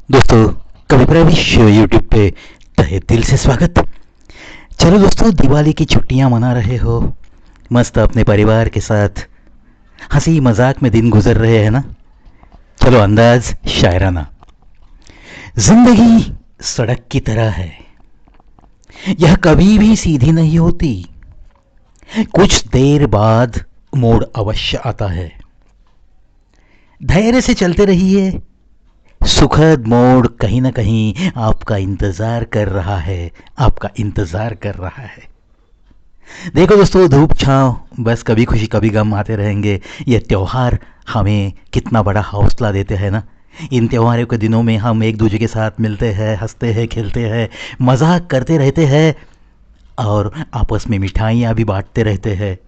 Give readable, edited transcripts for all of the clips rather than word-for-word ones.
दोस्तों, कभी प्रविश यूट्यूब पे तहे दिल से स्वागत। चलो दोस्तों, दिवाली की छुट्टियां मना रहे हो, मस्त अपने परिवार के साथ हंसी मजाक में दिन गुजर रहे हैं ना। चलो अंदाज शायराना। जिंदगी सड़क की तरह है, यह कभी भी सीधी नहीं होती। कुछ देर बाद मोड़ अवश्य आता है। धैर्य से चलते रहिए, सुखद मोड़ कहीं ना कहीं आपका इंतजार कर रहा है, आपका इंतजार कर रहा है। देखो दोस्तों, धूप छांव बस कभी खुशी कभी गम आते रहेंगे। ये त्यौहार हमें कितना बड़ा हौसला देते हैं ना। इन त्योहारों के दिनों में हम एक दूसरे के साथ मिलते हैं, हंसते हैं, खेलते हैं, मजाक करते रहते हैं और आपस में मिठाइयाँ भी बांटते रहते हैं।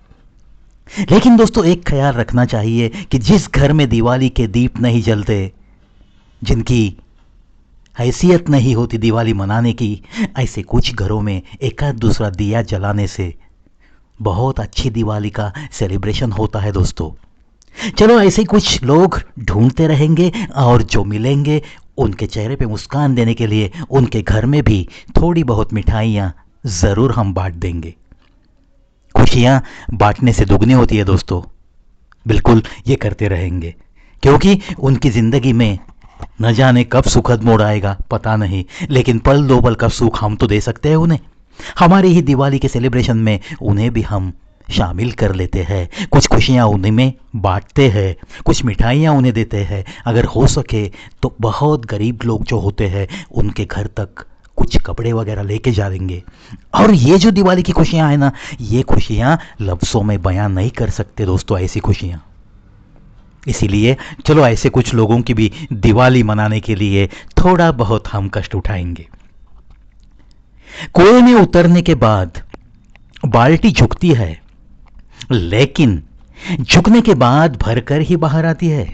लेकिन दोस्तों, एक ख्याल रखना चाहिए कि जिस घर में दिवाली के दीप नहीं जलते, जिनकी हैसियत नहीं होती दिवाली मनाने की, ऐसे कुछ घरों में एक आध दूसरा दिया जलाने से बहुत अच्छी दिवाली का सेलिब्रेशन होता है दोस्तों। चलो, ऐसे कुछ लोग ढूंढते रहेंगे और जो मिलेंगे उनके चेहरे पे मुस्कान देने के लिए उनके घर में भी थोड़ी बहुत मिठाइयाँ ज़रूर हम बांट देंगे। खुशियाँ बांटने से दुगनी होती है दोस्तों। बिल्कुल ये करते रहेंगे, क्योंकि उनकी ज़िंदगी में न जाने कब सुखद मोड़ आएगा पता नहीं, लेकिन पल दो पल का सुख हम तो दे सकते हैं उन्हें। हमारी ही दिवाली के सेलिब्रेशन में उन्हें भी हम शामिल कर लेते हैं, कुछ खुशियाँ उन्हीं में बांटते हैं, कुछ मिठाइयाँ उन्हें देते हैं। अगर हो सके तो बहुत गरीब लोग जो होते हैं उनके घर तक कुछ कपड़े वगैरह लेके जा देंगे। और ये जो दिवाली की खुशियाँ हैं ना, ये खुशियाँ लफ्ज़ों में बयां नहीं कर सकते दोस्तों, ऐसी खुशियाँ। इसीलिए चलो, ऐसे कुछ लोगों की भी दिवाली मनाने के लिए थोड़ा बहुत हम कष्ट उठाएंगे। कुएं में उतरने के बाद बाल्टी झुकती है, लेकिन झुकने के बाद भरकर ही बाहर आती है।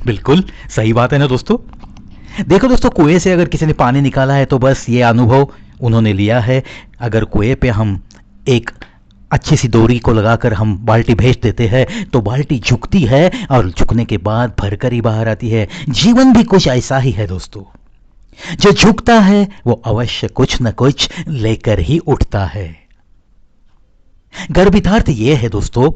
बिल्कुल सही बात है ना दोस्तों। देखो दोस्तों, कुएं से अगर किसी ने पानी निकाला है तो बस ये अनुभव उन्होंने लिया है। अगर कुएं पे हम एक अच्छी सी डोरी को लगाकर हम बाल्टी भेज देते हैं तो बाल्टी झुकती है और झुकने के बाद भरकर ही बाहर आती है। जीवन भी कुछ ऐसा ही है दोस्तों। जो झुकता है वो अवश्य कुछ न कुछ लेकर ही उठता है। गर्भितार्थ ये है दोस्तों,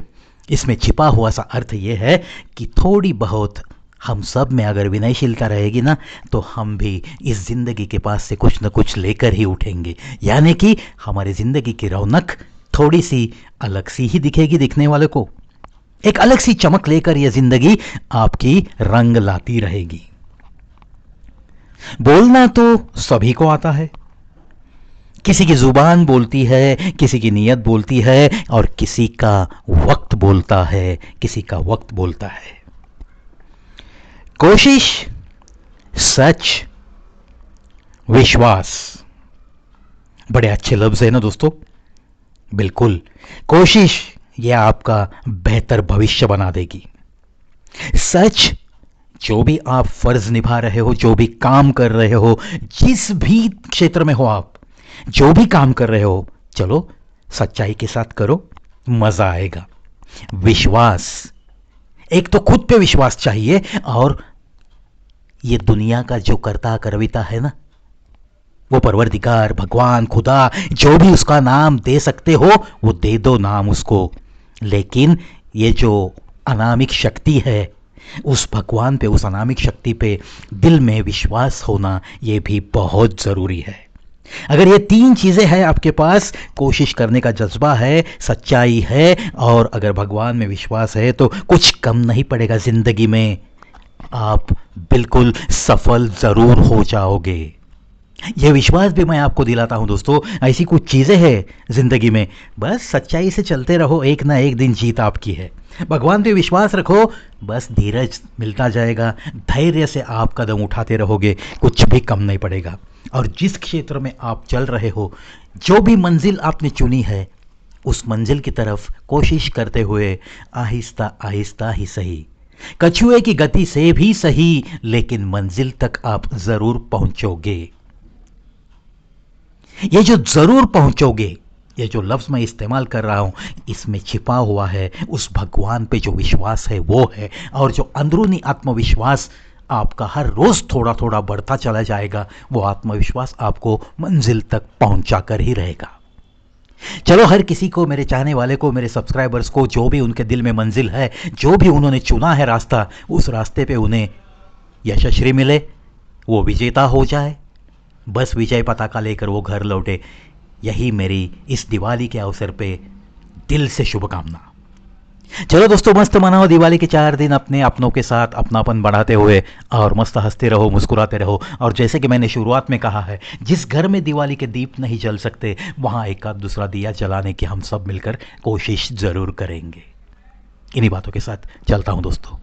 इसमें छिपा हुआ सा अर्थ ये है कि थोड़ी बहुत हम सब में अगर विनयशीलता रहेगी ना, तो हम भी इस जिंदगी के पास से कुछ न कुछ लेकर ही उठेंगे। यानी कि हमारी जिंदगी की रौनक थोड़ी सी अलग सी ही दिखेगी दिखने वाले को। एक अलग सी चमक लेकर यह जिंदगी आपकी रंग लाती रहेगी। बोलना तो सभी को आता है। किसी की जुबान बोलती है, किसी की नीयत बोलती है और किसी का वक्त बोलता है, किसी का वक्त बोलता है। कोशिश, सच, विश्वास, बड़े अच्छे लफ्ज है ना दोस्तों। बिल्कुल, कोशिश यह आपका बेहतर भविष्य बना देगी। सच, जो भी आप फर्ज निभा रहे हो, जो भी काम कर रहे हो, जिस भी क्षेत्र में हो आप, जो भी काम कर रहे हो, चलो सच्चाई के साथ करो, मजा आएगा। विश्वास, एक तो खुद पे विश्वास चाहिए और ये दुनिया का जो करता करविता है ना, वो परवरदिगार, भगवान, खुदा, जो भी उसका नाम दे सकते हो वो दे दो नाम उसको। लेकिन ये जो अनामिक शक्ति है, उस भगवान पे, उस अनामिक शक्ति पे दिल में विश्वास होना ये भी बहुत ज़रूरी है। अगर ये तीन चीज़ें हैं आपके पास, कोशिश करने का जज्बा है, सच्चाई है और अगर भगवान में विश्वास है, तो कुछ कम नहीं पड़ेगा ज़िंदगी में। आप बिल्कुल सफल ज़रूर हो जाओगे। यह विश्वास भी मैं आपको दिलाता हूं दोस्तों। ऐसी कुछ चीज़ें हैं ज़िंदगी में, बस सच्चाई से चलते रहो, एक ना एक दिन जीत आपकी है। भगवान पे विश्वास रखो, बस धीरज मिलता जाएगा, धैर्य से आप कदम उठाते रहोगे, कुछ भी कम नहीं पड़ेगा। और जिस क्षेत्र में आप चल रहे हो, जो भी मंजिल आपने चुनी है, उस मंजिल की तरफ कोशिश करते हुए आहिस्ता आहिस्ता ही सही, कछुए की गति से भी सही, लेकिन मंजिल तक आप ज़रूर पहुंचोगे। ये जो ज़रूर पहुंचोगे, ये जो लफ्ज़ मैं इस्तेमाल कर रहा हूं, इसमें छिपा हुआ है उस भगवान पे जो विश्वास है वो है। और जो अंदरूनी आत्मविश्वास आपका हर रोज़ थोड़ा थोड़ा बढ़ता चला जाएगा। वो आत्मविश्वास आपको मंजिल तक पहुंचा कर ही रहेगा। चलो, हर किसी को, मेरे चाहने वाले को, मेरे सब्सक्राइबर्स को, जो भी उनके दिल में मंजिल है, जो भी उन्होंने चुना है रास्ता, उस रास्ते पे उन्हें यशस्वी मिले, वो विजेता हो जाए, बस विजय पताका लेकर वो घर लौटे। यही मेरी इस दिवाली के अवसर पे दिल से शुभकामना। चलो दोस्तों, मस्त मनाओ दिवाली के 4 दिन अपने अपनों के साथ अपनापन बढ़ाते हुए, और मस्त हंसते रहो, मुस्कुराते रहो। और जैसे कि मैंने शुरुआत में कहा है, जिस घर में दिवाली के दीप नहीं जल सकते, वहाँ एक आध दूसरा दिया जलाने की हम सब मिलकर कोशिश ज़रूर करेंगे। इन्हीं बातों के साथ चलता हूँ दोस्तों।